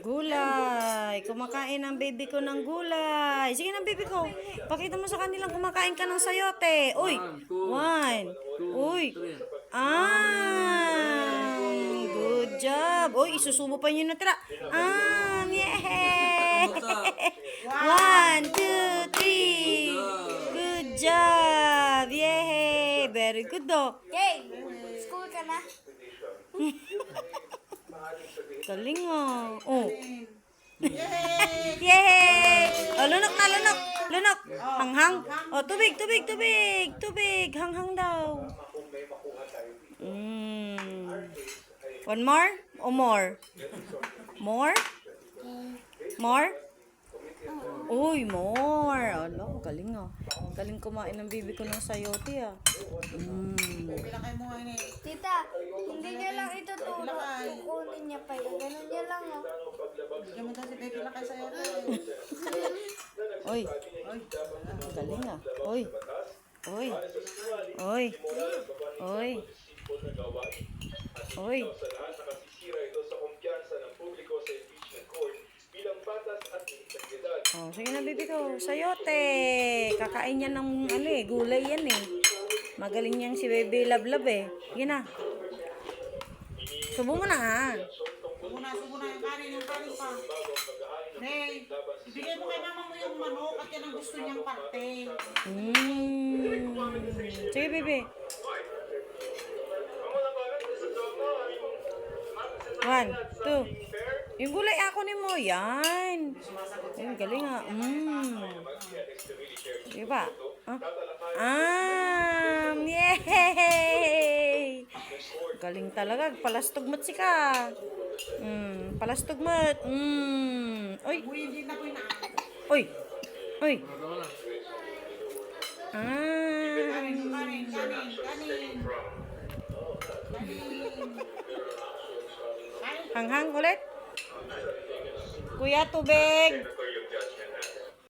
Gulay. Kumakain ang baby ko ng gulay. Sige na, baby ko. Pakita mo sa kanilang kumakain ka ng sayote. Uy. 1, 2, 3. Uy. Good job. Uy, isusubo pa nyo na tira. Yeah. 1, 2, 3. Good job. Yay. Very good, do. Okay, school ka na. Galing ah. Oh. Yay! Oh, lunok na, lunok. Lunok. Hanghang. Oh, tubig, tubig, tubig. Tubig. Hanghang daw. One more? O more? More? More? Uy, more. Ano, galing ah. Galing kumain ng bibi ko ng sayote ah. Tita, hindi niya lang ituturo. Kukunin niya pa yun. Ganun niya lang, oh. Uy. Galing ah. Uy. Uy. Uy. Uy. Uy. Oh, sige na bibi ko. Sayote. Kakain yan ng gulay yan eh. Magaling yan si Baby Lablab eh. Sige na. Subo mo na ha. Subo na yung kanin pa. Hey, ibigay mo kay mama mo yung manok at yan ang gusto niyang parte. Sige, baby. 1, 2. Yung gulay ako ni mo. Yan. Ayun, galing nga. Sige pa. Yay! Galing talaga. Palastugmat si ka. Palastugmat. Uy. Uy. Uy. Kanin. Hanghang ulit. Kuya, tubig.